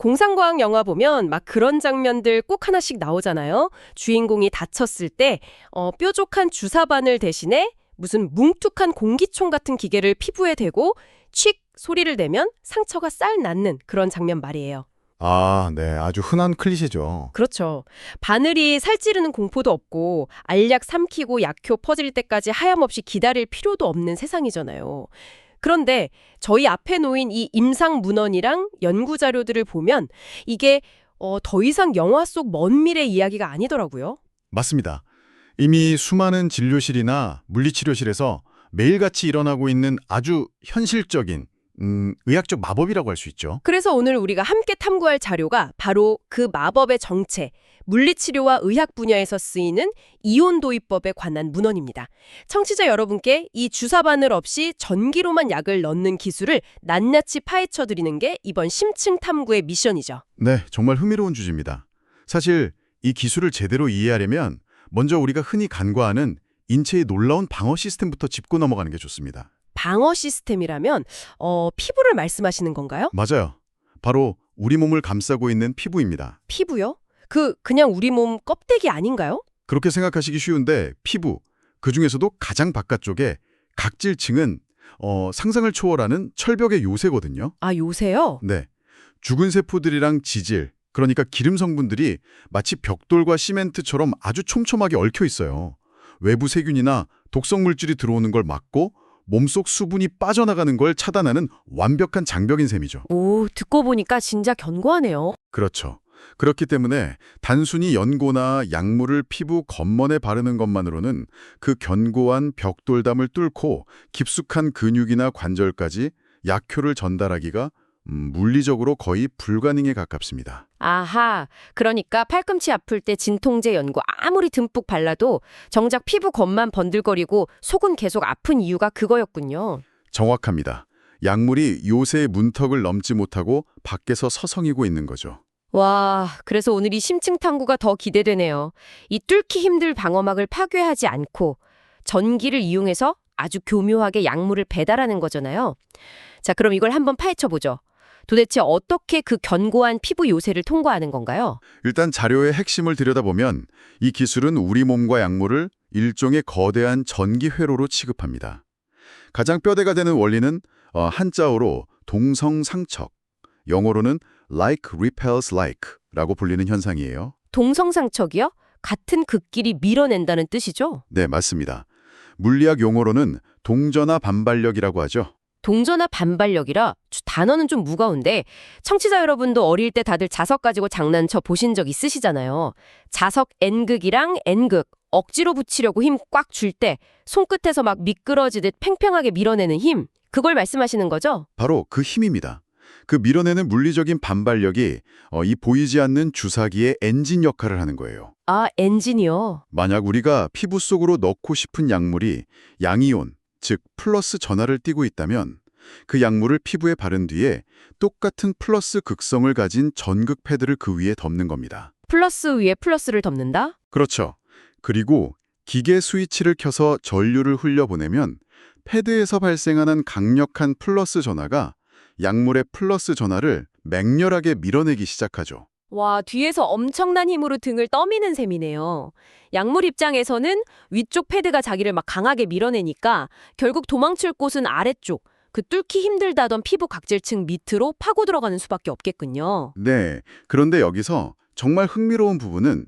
공상과학 영화 보면 막 그런 장면들 꼭 하나씩 나오잖아요. 주인공이 다쳤을 때 뾰족한 주사바늘 대신에 무슨 뭉툭한 공기총 같은 기계를 피부에 대고 칙 소리를 내면 상처가 쌀 낫는 그런 장면 말이에요. 아, 네. 아주 흔한 클리셰죠. 그렇죠. 바늘이 살찌르는 공포도 없고 알약 삼키고 약효 퍼질 때까지 하염없이 기다릴 필요도 없는 세상이잖아요. 그런데 저희 앞에 놓인 이 임상 문헌이랑 연구 자료들을 보면 이게 더 이상 영화 속 먼 미래 이야기가 아니더라고요. 맞습니다. 이미 수많은 진료실이나 물리치료실에서 매일같이 일어나고 있는 아주 현실적인 의학적 마법이라고 할 수 있죠. 그래서 오늘 우리가 함께 탐구할 자료가 바로 그 마법의 정체, 물리치료와 의학 분야에서 쓰이는 이온 도입법에 관한 문헌입니다. 청취자 여러분께 이 주사바늘 없이 전기로만 약을 넣는 기술을 낱낱이 파헤쳐 드리는 게 이번 심층 탐구의 미션이죠. 네, 정말 흥미로운 주제입니다. 사실 이 기술을 제대로 이해하려면 먼저 우리가 흔히 간과하는 인체의 놀라운 방어 시스템부터 짚고 넘어가는 게 좋습니다. 방어 시스템이라면 피부를 말씀하시는 건가요? 맞아요. 바로 우리 몸을 감싸고 있는 피부입니다. 피부요? 그냥 우리 몸 껍데기 아닌가요? 그렇게 생각하시기 쉬운데 피부, 그중에서도 가장 바깥쪽에 각질층은 상상을 초월하는 철벽의 요새거든요. 아, 요새요? 네. 죽은 세포들이랑 지질, 그러니까 기름 성분들이 마치 벽돌과 시멘트처럼 아주 촘촘하게 얽혀 있어요. 외부 세균이나 독성 물질이 들어오는 걸 막고 몸속 수분이 빠져나가는 걸 차단하는 완벽한 장벽인 셈이죠. 오, 듣고 보니까 진짜 견고하네요. 그렇죠. 그렇기 때문에 단순히 연고나 약물을 피부 겉먼에 바르는 것만으로는 그 견고한 벽돌담을 뚫고 깊숙한 근육이나 관절까지 약효를 전달하기가 물리적으로 거의 불가능에 가깝습니다. 아하, 그러니까 팔꿈치 아플 때 진통제 연고 아무리 듬뿍 발라도 정작 피부 겉만 번들거리고 속은 계속 아픈 이유가 그거였군요. 정확합니다. 약물이 요새의 문턱을 넘지 못하고 밖에서 서성이고 있는 거죠. 와, 그래서 오늘 이 심층 탐구가 더 기대되네요. 이 뚫기 힘들 방어막을 파괴하지 않고 전기를 이용해서 아주 교묘하게 약물을 배달하는 거잖아요. 자, 그럼 이걸 한번 파헤쳐보죠. 도대체 어떻게 그 견고한 피부 요새를 통과하는 건가요? 일단 자료의 핵심을 들여다보면 이 기술은 우리 몸과 약물을 일종의 거대한 전기 회로로 취급합니다. 가장 뼈대가 되는 원리는 한자어로 동성상척, 영어로는 like repels like라고 불리는 현상이에요. 동성상척이요? 같은 극끼리 밀어낸다는 뜻이죠? 네, 맞습니다. 물리학 용어로는 동전화 반발력이라고 하죠. 동전화 반발력이라 단어는 좀 무거운데 청취자 여러분도 어릴 때 다들 자석 가지고 장난쳐 보신 적 있으시잖아요. 자석 N극이랑 N극 억지로 붙이려고 힘 꽉 줄 때 손끝에서 막 미끄러지듯 팽팽하게 밀어내는 힘, 그걸 말씀하시는 거죠? 바로 그 힘입니다. 그 밀어내는 물리적인 반발력이 이 보이지 않는 주사기의 엔진 역할을 하는 거예요. 아, 엔진이요. 만약 우리가 피부 속으로 넣고 싶은 약물이 양이온, 즉 플러스 전하를 띠고 있다면 그 약물을 피부에 바른 뒤에 똑같은 플러스 극성을 가진 전극 패드를 그 위에 덮는 겁니다. 플러스 위에 플러스를 덮는다? 그렇죠. 그리고 기계 스위치를 켜서 전류를 흘려보내면 패드에서 발생하는 강력한 플러스 전하가 약물의 플러스 전하를 맹렬하게 밀어내기 시작하죠. 와, 뒤에서 엄청난 힘으로 등을 떠미는 셈이네요. 약물 입장에서는 위쪽 패드가 자기를 막 강하게 밀어내니까 결국 도망칠 곳은 아래쪽, 그 뚫기 힘들다던 피부 각질층 밑으로 파고 들어가는 수밖에 없겠군요. 네, 그런데 여기서 정말 흥미로운 부분은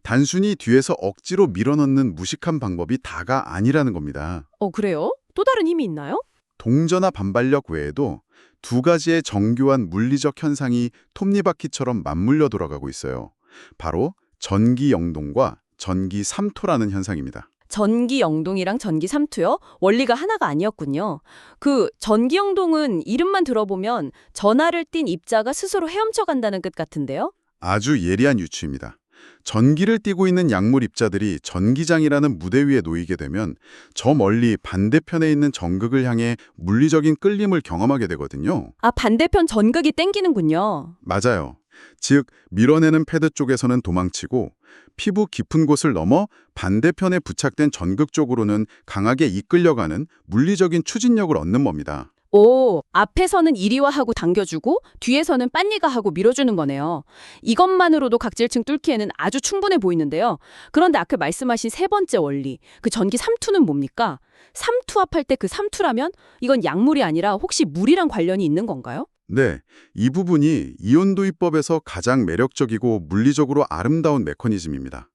단순히 뒤에서 억지로 밀어넣는 무식한 방법이 다가 아니라는 겁니다. 그래요? 또 다른 힘이 있나요? 동전화 반발력 외에도 두 가지의 정교한 물리적 현상이 톱니바퀴처럼 맞물려 돌아가고 있어요. 바로 전기 영동과 전기 삼토라는 현상입니다. 전기 영동이랑 전기 삼투요? 원리가 하나가 아니었군요. 그 전기 영동은 이름만 들어보면 전하를 띤 입자가 스스로 헤엄쳐 간다는 뜻 같은데요? 아주 예리한 유추입니다. 전기를 띠고 있는 약물 입자들이 전기장이라는 무대 위에 놓이게 되면 저 멀리 반대편에 있는 전극을 향해 물리적인 끌림을 경험하게 되거든요. 아, 반대편 전극이 땡기는군요. 맞아요. 즉 밀어내는 패드 쪽에서는 도망치고 피부 깊은 곳을 넘어 반대편에 부착된 전극 쪽으로는 강하게 이끌려가는 물리적인 추진력을 얻는 겁니다. 오, 앞에서는 이리와 하고 당겨주고 뒤에서는 빤니가 하고 밀어주는 거네요. 이것만으로도 각질층 뚫기에는 아주 충분해 보이는데요. 그런데 아까 말씀하신 세 번째 원리, 그 전기 삼투는 뭡니까? 삼투압할 때 그 삼투라면 이건 약물이 아니라 혹시 물이랑 관련이 있는 건가요? 네, 이 부분이 이온도입법에서 가장 매력적이고 물리적으로 아름다운 메커니즘입니다.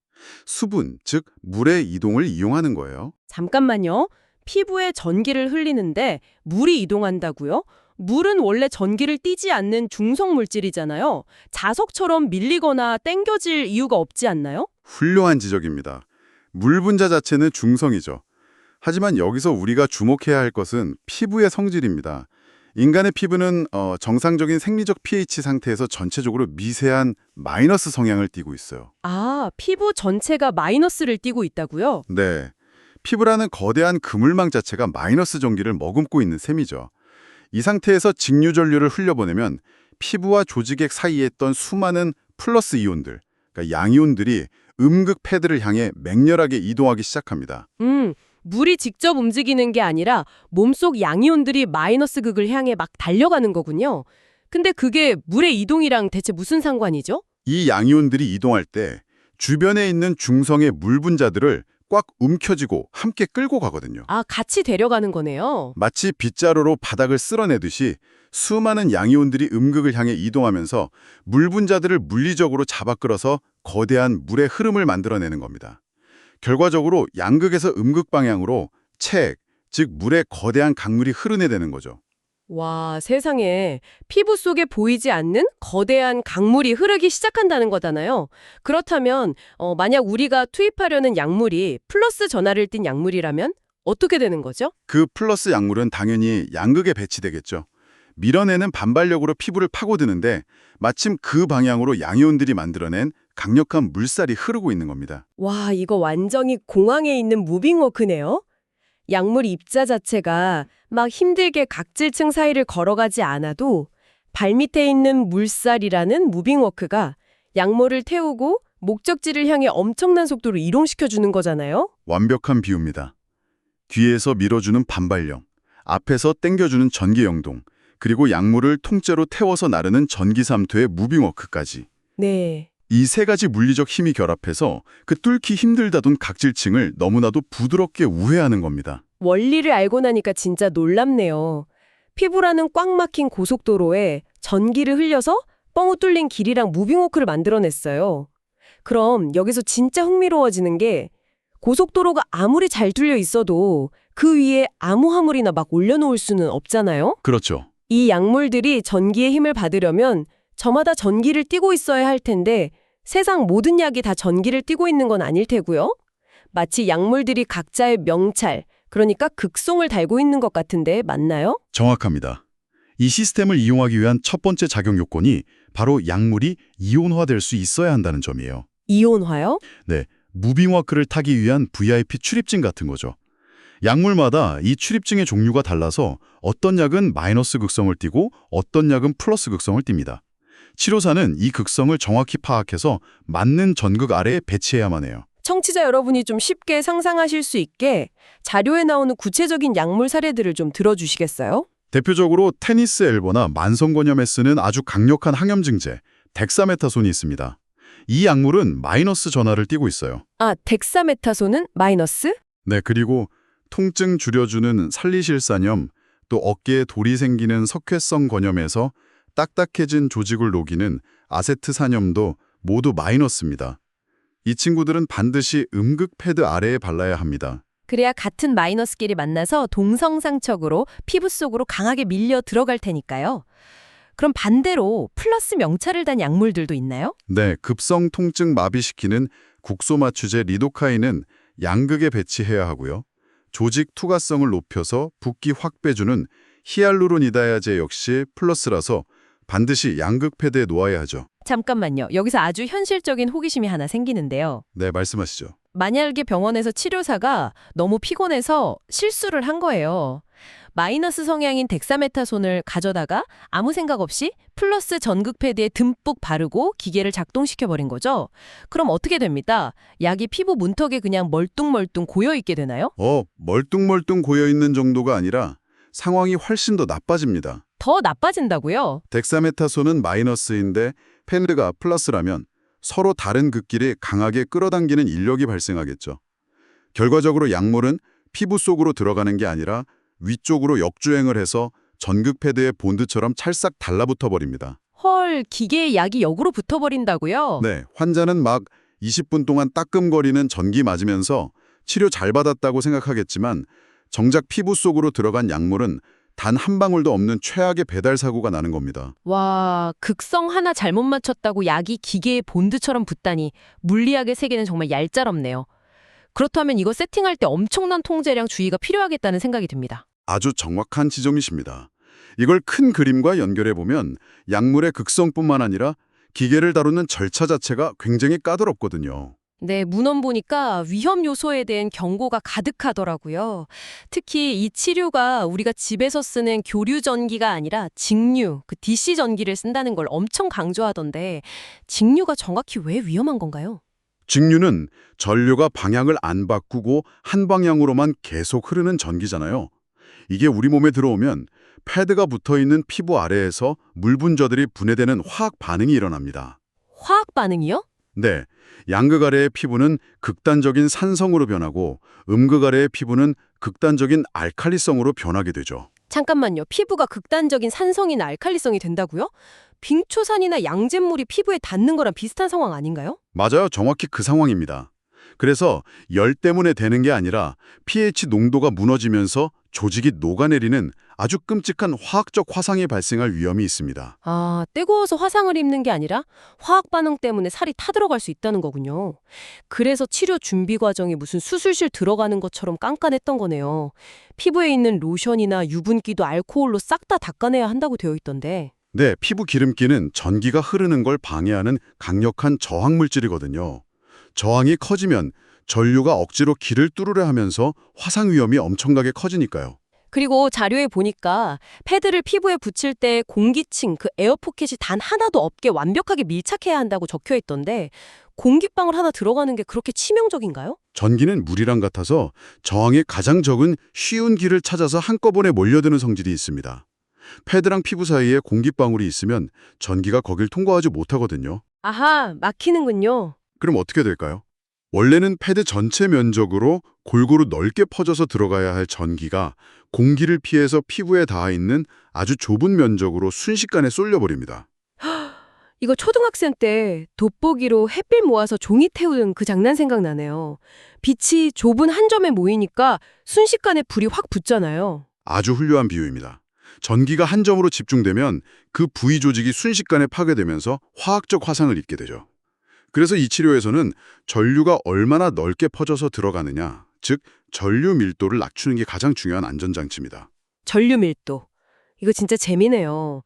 수분, 즉 물의 이동을 이용하는 거예요. 잠깐만요. 피부에 전기를 흘리는데 물이 이동한다고요? 물은 원래 전기를 띠지 않는 중성 물질이잖아요. 자석처럼 밀리거나 땡겨질 이유가 없지 않나요? 훌륭한 지적입니다. 물 분자 자체는 중성이죠. 하지만 여기서 우리가 주목해야 할 것은 피부의 성질입니다. 인간의 피부는 정상적인 생리적 pH 상태에서 전체적으로 미세한 마이너스 성향을 띠고 있어요. 아, 피부 전체가 마이너스를 띠고 있다고요? 네, 피부라는 거대한 그물망 자체가 마이너스 전기를 머금고 있는 셈이죠. 이 상태에서 직류전류를 흘려보내면 피부와 조직액 사이에 있던 수많은 플러스 이온들, 그러니까 양이온들이 음극 패드를 향해 맹렬하게 이동하기 시작합니다. 물이 직접 움직이는 게 아니라 몸속 양이온들이 마이너스 극을 향해 막 달려가는 거군요. 근데 그게 물의 이동이랑 대체 무슨 상관이죠? 이 양이온들이 이동할 때 주변에 있는 중성의 물 분자들을 꽉 움켜쥐고 함께 끌고 가거든요. 아, 같이 데려가는 거네요. 마치 빗자루로 바닥을 쓸어내듯이 수많은 양이온들이 음극을 향해 이동하면서 물 분자들을 물리적으로 잡아 끌어서 거대한 물의 흐름을 만들어내는 겁니다. 결과적으로 양극에서 음극 방향으로 책, 즉 물의 거대한 강물이 흐르내되는 거죠. 와, 세상에. 피부 속에 보이지 않는 거대한 강물이 흐르기 시작한다는 거잖아요. 그렇다면 만약 우리가 투입하려는 약물이 플러스 전하를 띤 약물이라면 어떻게 되는 거죠? 그 플러스 약물은 당연히 양극에 배치되겠죠. 밀어내는 반발력으로 피부를 파고드는데 마침 그 방향으로 양이온들이 만들어낸 강력한 물살이 흐르고 있는 겁니다. 와, 이거 완전히 공항에 있는 무빙워크네요. 약물 입자 자체가 막 힘들게 각질층 사이를 걸어가지 않아도 발밑에 있는 물살이라는 무빙워크가 약물을 태우고 목적지를 향해 엄청난 속도로 이동시켜주는 거잖아요. 완벽한 비유입니다. 뒤에서 밀어주는 반발력, 앞에서 당겨주는 전기 영동, 그리고 약물을 통째로 태워서 나르는 전기삼투의 무빙워크까지. 네. 이 세 가지 물리적 힘이 결합해서 그 뚫기 힘들다던 각질층을 너무나도 부드럽게 우회하는 겁니다. 원리를 알고 나니까 진짜 놀랍네요. 피부라는 꽉 막힌 고속도로에 전기를 흘려서 뻥 뚫린 길이랑 무빙워크를 만들어냈어요. 그럼 여기서 진짜 흥미로워지는 게 고속도로가 아무리 잘 뚫려 있어도 그 위에 아무 화물이나 막 올려놓을 수는 없잖아요. 그렇죠. 이 약물들이 전기의 힘을 받으려면 저마다 전기를 띠고 있어야 할 텐데 세상 모든 약이 다 전기를 띠고 있는 건 아닐 테고요. 마치 약물들이 각자의 명찰, 그러니까 극성을 달고 있는 것 같은데 맞나요? 정확합니다. 이 시스템을 이용하기 위한 첫 번째 작용 요건이 바로 약물이 이온화될 수 있어야 한다는 점이에요. 이온화요? 네, 무빙워크를 타기 위한 VIP 출입증 같은 거죠. 약물마다 이 출입증의 종류가 달라서 어떤 약은 마이너스 극성을 띠고 어떤 약은 플러스 극성을 띱니다. 치료사는 이 극성을 정확히 파악해서 맞는 전극 아래에 배치해야만 해요. 청취자 여러분이 좀 쉽게 상상하실 수 있게 자료에 나오는 구체적인 약물 사례들을 좀 들어주시겠어요? 대표적으로 테니스 엘보나 만성건염에 쓰는 아주 강력한 항염증제, 덱사메타손이 있습니다. 이 약물은 마이너스 전하를 띠고 있어요. 아, 덱사메타손은 마이너스? 네, 그리고 통증 줄여주는 살리실산염, 또 어깨에 돌이 생기는 석회성 건염에서 딱딱해진 조직을 녹이는 아세트산염도 모두 마이너스입니다. 이 친구들은 반드시 음극 패드 아래에 발라야 합니다. 그래야 같은 마이너스끼리 만나서 동성상척으로 피부 속으로 강하게 밀려 들어갈 테니까요. 그럼 반대로 플러스 명찰을 단 약물들도 있나요? 네, 급성 통증 마비시키는 국소마취제 리도카인은 양극에 배치해야 하고요. 조직 투과성을 높여서 붓기 확 빼주는 히알루로니다야제 역시 플러스라서 반드시 양극 패드에 놓아야 하죠. 잠깐만요. 여기서 아주 현실적인 호기심이 하나 생기는데요. 네, 말씀하시죠. 만약에 병원에서 치료사가 너무 피곤해서 실수를 한 거예요. 마이너스 성향인 덱사메타손을 가져다가 아무 생각 없이 플러스 전극 패드에 듬뿍 바르고 기계를 작동시켜버린 거죠. 그럼 어떻게 됩니까? 약이 피부 문턱에 그냥 멀뚱멀뚱 고여있게 되나요? 멀뚱멀뚱 고여있는 정도가 아니라 상황이 훨씬 더 나빠집니다. 더 나빠진다고요? 덱사메타손은 마이너스인데 패드가 플러스라면 서로 다른 극끼리 강하게 끌어당기는 인력이 발생하겠죠. 결과적으로 약물은 피부 속으로 들어가는 게 아니라 위쪽으로 역주행을 해서 전극 패드의 본드처럼 찰싹 달라붙어 버립니다. 헐, 기계에 약이 역으로 붙어버린다고요? 네, 환자는 막 20분 동안 따끔거리는 전기 맞으면서 치료 잘 받았다고 생각하겠지만 정작 피부 속으로 들어간 약물은 단 한 방울도 없는 최악의 배달 사고가 나는 겁니다. 와, 극성 하나 잘못 맞췄다고 약이 기계에 본드처럼 붙다니 물리학의 세계는 정말 얄짤없네요. 그렇다면 이거 세팅할 때 엄청난 통제량 주의가 필요하겠다는 생각이 듭니다. 아주 정확한 지점이십니다. 이걸 큰 그림과 연결해보면 약물의 극성뿐만 아니라 기계를 다루는 절차 자체가 굉장히 까다롭거든요. 네, 문헌 보니까 위험 요소에 대한 경고가 가득하더라고요. 특히 이 치료가 우리가 집에서 쓰는 교류 전기가 아니라 직류, 그 DC 전기를 쓴다는 걸 엄청 강조하던데 직류가 정확히 왜 위험한 건가요? 직류는 전류가 방향을 안 바꾸고 한 방향으로만 계속 흐르는 전기잖아요. 이게 우리 몸에 들어오면 패드가 붙어있는 피부 아래에서 물 분자들이 분해되는 화학 반응이 일어납니다. 화학 반응이요? 네, 양극 아래의 피부는 극단적인 산성으로 변하고 음극 아래의 피부는 극단적인 알칼리성으로 변하게 되죠. 잠깐만요. 피부가 극단적인 산성이나 알칼리성이 된다고요? 빙초산이나 양잿물이 피부에 닿는 거랑 비슷한 상황 아닌가요? 맞아요. 정확히 그 상황입니다. 그래서 열 때문에 되는 게 아니라 pH 농도가 무너지면서 조직이 녹아내리는 아주 끔찍한 화학적 화상이 발생할 위험이 있습니다. 아, 뜨거워서 화상을 입는 게 아니라 화학 반응 때문에 살이 타들어갈 수 있다는 거군요. 그래서 치료 준비 과정이 무슨 수술실 들어가는 것처럼 깐깐했던 거네요. 피부에 있는 로션이나 유분기도 알코올로 싹 다 닦아내야 한다고 되어 있던데. 네, 피부 기름기는 전기가 흐르는 걸 방해하는 강력한 저항 물질이거든요. 저항이 커지면 전류가 억지로 길을 뚫으려 하면서 화상 위험이 엄청나게 커지니까요. 그리고 자료에 보니까 패드를 피부에 붙일 때 공기층, 그 에어포켓이 단 하나도 없게 완벽하게 밀착해야 한다고 적혀 있던데 공기방울 하나 들어가는 게 그렇게 치명적인가요? 전기는 물이랑 같아서 저항이 가장 적은 쉬운 길을 찾아서 한꺼번에 몰려드는 성질이 있습니다. 패드랑 피부 사이에 공기방울이 있으면 전기가 거길 통과하지 못하거든요. 아하, 막히는군요. 그럼 어떻게 될까요? 원래는 패드 전체 면적으로 골고루 넓게 퍼져서 들어가야 할 전기가 공기를 피해서 피부에 닿아 있는 아주 좁은 면적으로 순식간에 쏠려버립니다. 이거 초등학생 때 돋보기로 햇빛 모아서 종이 태우는 그 장난 생각나네요. 빛이 좁은 한 점에 모이니까 순식간에 불이 확 붙잖아요. 아주 훌륭한 비유입니다. 전기가 한 점으로 집중되면 그 부위 조직이 순식간에 파괴되면서 화학적 화상을 입게 되죠. 그래서 이 치료에서는 전류가 얼마나 넓게 퍼져서 들어가느냐, 즉 전류 밀도를 낮추는 게 가장 중요한 안전장치입니다. 전류 밀도. 이거 진짜 재미네요.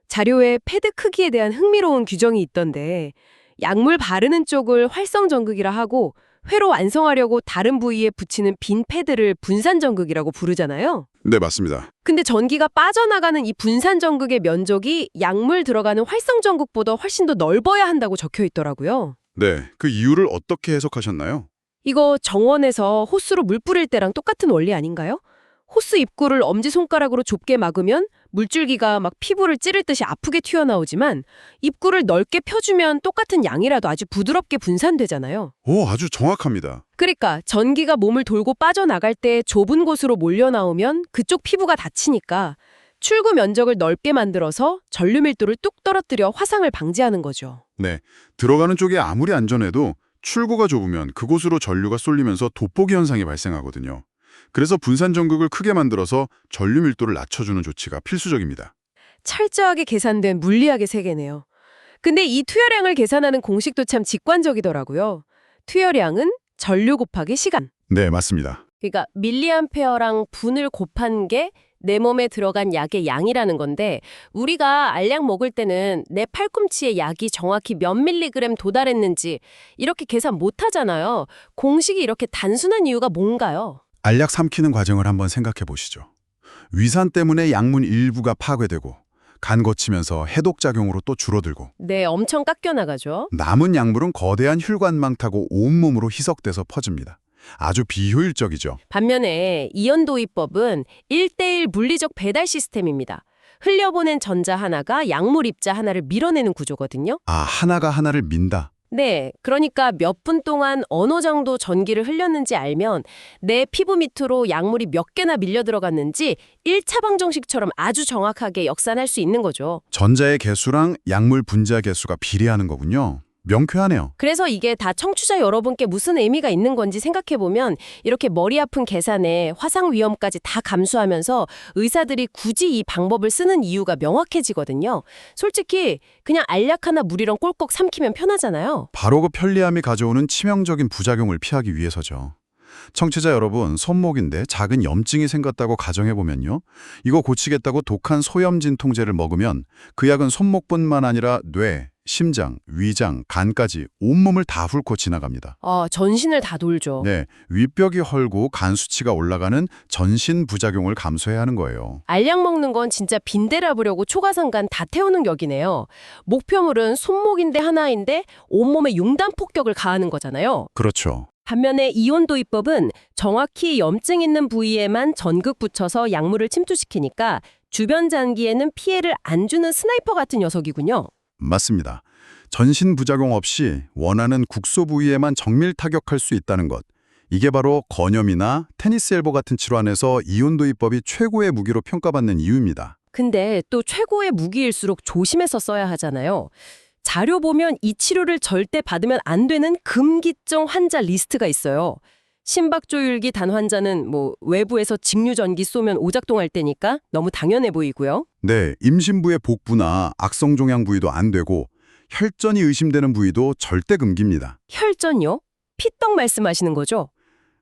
자료에 패드 크기에 대한 흥미로운 규정이 있던데 약물 바르는 쪽을 활성전극이라 하고 회로 완성하려고 다른 부위에 붙이는 빈 패드를 분산전극이라고 부르잖아요. 네, 맞습니다. 근데 전기가 빠져나가는 이 분산전극의 면적이 약물 들어가는 활성전극보다 훨씬 더 넓어야 한다고 적혀 있더라고요. 네, 그 이유를 어떻게 해석하셨나요? 이거 정원에서 호스로 물 뿌릴 때랑 똑같은 원리 아닌가요? 호스 입구를 엄지손가락으로 좁게 막으면 물줄기가 막 피부를 찌를 듯이 아프게 튀어나오지만 입구를 넓게 펴주면 똑같은 양이라도 아주 부드럽게 분산되잖아요. 오, 아주 정확합니다. 그러니까 전기가 몸을 돌고 빠져나갈 때 좁은 곳으로 몰려나오면 그쪽 피부가 다치니까 출구 면적을 넓게 만들어서 전류 밀도를 뚝 떨어뜨려 화상을 방지하는 거죠. 네, 들어가는 쪽이 아무리 안전해도 출구가 좁으면 그곳으로 전류가 쏠리면서 돋보기 현상이 발생하거든요. 그래서 분산 전극을 크게 만들어서 전류 밀도를 낮춰주는 조치가 필수적입니다. 철저하게 계산된 물리학의 세계네요. 근데 이 투여량을 계산하는 공식도 참 직관적이더라고요. 투여량은 전류 곱하기 시간. 네, 맞습니다. 그러니까 밀리암페어랑 분을 곱한 게 내 몸에 들어간 약의 양이라는 건데 우리가 알약 먹을 때는 내 팔꿈치에 약이 정확히 몇 밀리그램 도달했는지 이렇게 계산 못 하잖아요. 공식이 이렇게 단순한 이유가 뭔가요? 알약 삼키는 과정을 한번 생각해 보시죠. 위산 때문에 약물 일부가 파괴되고 간 거치면서 해독작용으로 또 줄어들고 네, 엄청 깎여 나가죠. 남은 약물은 거대한 혈관망 타고 온몸으로 희석돼서 퍼집니다. 아주 비효율적이죠. 반면에 이온도입법은 1대1 물리적 배달 시스템입니다. 흘려보낸 전자 하나가 약물 입자 하나를 밀어내는 구조거든요. 아, 하나가 하나를 민다. 네, 그러니까 몇 분 동안 어느 정도 전기를 흘렸는지 알면 내 피부 밑으로 약물이 몇 개나 밀려 들어갔는지 1차 방정식처럼 아주 정확하게 역산할 수 있는 거죠. 전자의 개수랑 약물 분자 개수가 비례하는 거군요. 명쾌하네요. 그래서 이게 다 청취자 여러분께 무슨 의미가 있는 건지 생각해보면 이렇게 머리 아픈 계산에 화상 위험까지 다 감수하면서 의사들이 굳이 이 방법을 쓰는 이유가 명확해지거든요. 솔직히 그냥 알약 하나 물이랑 꼴꺽 삼키면 편하잖아요. 바로 그 편리함이 가져오는 치명적인 부작용을 피하기 위해서죠. 청취자 여러분, 손목인데 작은 염증이 생겼다고 가정해보면요. 이거 고치겠다고 독한 소염 진통제를 먹으면 그 약은 손목뿐만 아니라 뇌, 심장, 위장, 간까지 온몸을 다 훑고 지나갑니다. 전신을 다 돌죠. 네, 윗벽이 헐고 간 수치가 올라가는 전신 부작용을 감수해야 하는 거예요. 알약 먹는 건 진짜 빈대라 부려고 초가상간 다 태우는 격이네요. 목표물은 손목인데 하나인데 온몸에 융단 폭격을 가하는 거잖아요. 그렇죠. 반면에 이온도입법은 정확히 염증 있는 부위에만 전극 붙여서 약물을 침투시키니까 주변 장기에는 피해를 안 주는 스나이퍼 같은 녀석이군요. 맞습니다. 전신 부작용 없이 원하는 국소 부위에만 정밀 타격할 수 있다는 것. 이게 바로 건염이나 테니스 엘보 같은 질환에서 이온도입법이 최고의 무기로 평가받는 이유입니다. 근데 또 최고의 무기일수록 조심해서 써야 하잖아요. 자료 보면 이 치료를 절대 받으면 안 되는 금기증 환자 리스트가 있어요. 심박조율기 단 환자는 외부에서 직류전기 쏘면 오작동할 때니까 너무 당연해 보이고요. 네, 임신부의 복부나 악성종양 부위도 안 되고 혈전이 의심되는 부위도 절대 금기입니다. 혈전요? 피떡 말씀하시는 거죠?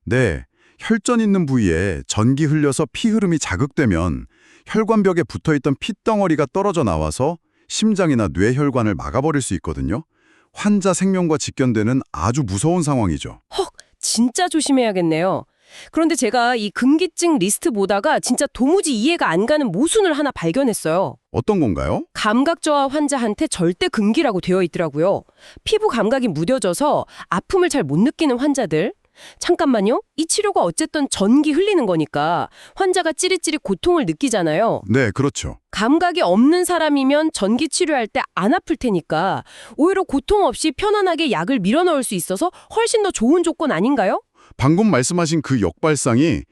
네, 혈전 있는 부위에 전기 흘려서 피 흐름이 자극되면 혈관벽에 붙어있던 핏덩어리가 떨어져 나와서 심장이나 뇌혈관을 막아버릴 수 있거든요. 환자 생명과 직견되는 아주 무서운 상황이죠. 헉, 진짜 조심해야겠네요. 그런데 제가 이 금기증 리스트 보다가 진짜 도무지 이해가 안 가는 모순을 하나 발견했어요. 어떤 건가요? 감각저하 환자한테 절대 금기라고 되어 있더라고요. 피부 감각이 무뎌져서 아픔을 잘 못 느끼는 환자들. 잠깐만요. 이 치료가 어쨌든 전기 흘리는 거니까 환자가 찌릿찌릿 고통을 느끼잖아요. 네, 그렇죠. 감각이 없는 사람이면 전기 치료할 때 안 아플 테니까 오히려 고통 없이 편안하게 약을 밀어넣을 수 있어서 훨씬 더 좋은 조건 아닌가요? 방금 말씀하신 그 역발상이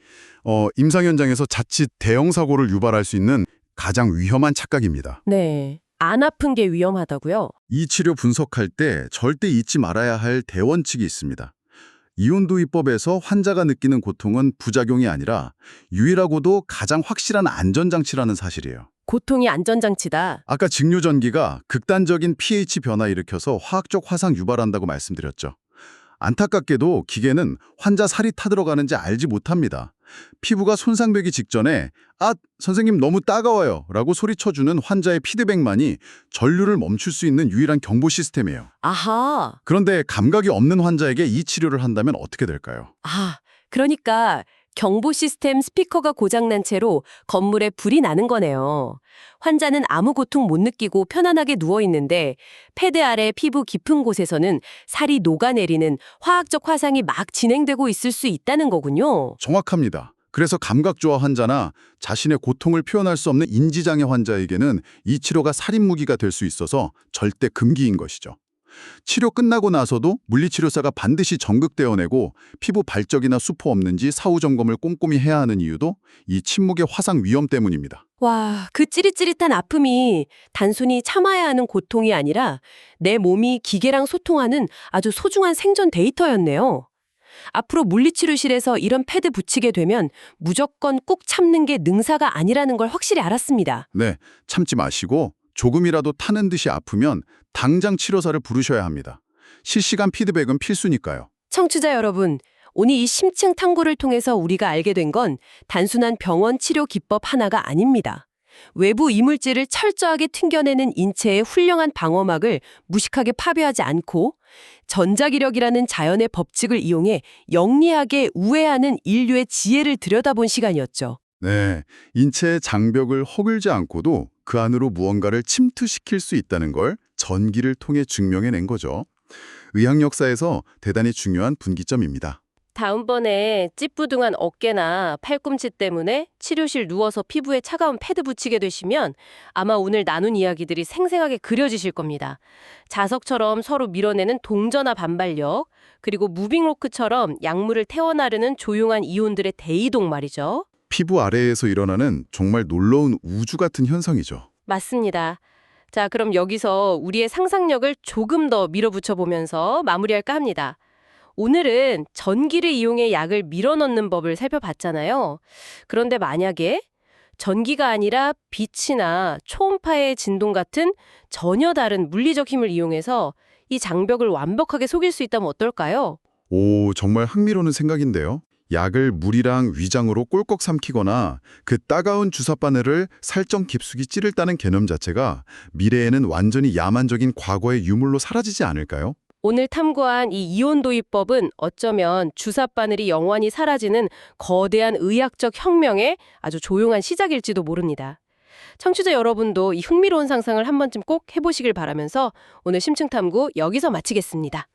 임상 현장에서 자칫 대형 사고를 유발할 수 있는 가장 위험한 착각입니다. 네. 안 아픈 게 위험하다고요? 이 치료 분석할 때 절대 잊지 말아야 할 대원칙이 있습니다. 이온도입법에서 환자가 느끼는 고통은 부작용이 아니라 유일하고도 가장 확실한 안전장치라는 사실이에요. 고통이 안전장치다. 아까 직류전기가 극단적인 pH 변화 일으켜서 화학적 화상 유발한다고 말씀드렸죠. 안타깝게도 기계는 환자 살이 타들어가는지 알지 못합니다. 피부가 손상되기 직전에 선생님 너무 따가워요 라고 소리쳐주는 환자의 피드백만이 전류를 멈출 수 있는 유일한 경보 시스템이에요. 아하. 그런데 감각이 없는 환자에게 이 치료를 한다면 어떻게 될까요? 그러니까 경보 시스템 스피커가 고장난 채로 건물에 불이 나는 거네요. 환자는 아무 고통 못 느끼고 편안하게 누워있는데 패드 아래 피부 깊은 곳에서는 살이 녹아내리는 화학적 화상이 막 진행되고 있을 수 있다는 거군요. 정확합니다. 그래서 감각저하 환자나 자신의 고통을 표현할 수 없는 인지장애 환자에게는 이 치료가 살인무기가 될 수 있어서 절대 금기인 것이죠. 치료 끝나고 나서도 물리치료사가 반드시 전극대어내고 피부 발적이나 수포 없는지 사후 점검을 꼼꼼히 해야 하는 이유도 이 침묵의 화상 위험 때문입니다. 와, 그 찌릿찌릿한 아픔이 단순히 참아야 하는 고통이 아니라 내 몸이 기계랑 소통하는 아주 소중한 생존 데이터였네요. 앞으로 물리치료실에서 이런 패드 붙이게 되면 무조건 꾹 참는 게 능사가 아니라는 걸 확실히 알았습니다. 네, 참지 마시고 조금이라도 타는 듯이 아프면 당장 치료사를 부르셔야 합니다. 실시간 피드백은 필수니까요. 청취자 여러분, 오늘 이 심층 탐구를 통해서 우리가 알게 된 건 단순한 병원 치료 기법 하나가 아닙니다. 외부 이물질을 철저하게 튕겨내는 인체의 훌륭한 방어막을 무식하게 파괴하지 않고 전자기력이라는 자연의 법칙을 이용해 영리하게 우회하는 인류의 지혜를 들여다본 시간이었죠. 네, 인체의 장벽을 허글지 않고도 그 안으로 무언가를 침투시킬 수 있다는 걸 전기를 통해 증명해낸 거죠. 의학 역사에서 대단히 중요한 분기점입니다. 다음번에 찌뿌둥한 어깨나 팔꿈치 때문에 치료실 누워서 피부에 차가운 패드 붙이게 되시면 아마 오늘 나눈 이야기들이 생생하게 그려지실 겁니다. 자석처럼 서로 밀어내는 동전화 반발력, 그리고 무빙로크처럼 약물을 태워나르는 조용한 이온들의 대이동 말이죠. 피부 아래에서 일어나는 정말 놀라운 우주 같은 현상이죠. 맞습니다. 자, 그럼 여기서 우리의 상상력을 조금 더 밀어붙여 보면서 마무리할까 합니다. 오늘은 전기를 이용해 약을 밀어넣는 법을 살펴봤잖아요. 그런데 만약에 전기가 아니라 빛이나 초음파의 진동 같은 전혀 다른 물리적 힘을 이용해서 이 장벽을 완벽하게 속일 수 있다면 어떨까요? 오, 정말 흥미로운 생각인데요. 약을 물이랑 위장으로 꼴꺽 삼키거나 그 따가운 주사바늘을 살점 깊숙이 찌를다는 개념 자체가 미래에는 완전히 야만적인 과거의 유물로 사라지지 않을까요? 오늘 탐구한 이 이온 도입법은 어쩌면 주사바늘이 영원히 사라지는 거대한 의학적 혁명의 아주 조용한 시작일지도 모릅니다. 청취자 여러분도 이 흥미로운 상상을 한 번쯤 꼭 해보시길 바라면서 오늘 심층탐구 여기서 마치겠습니다.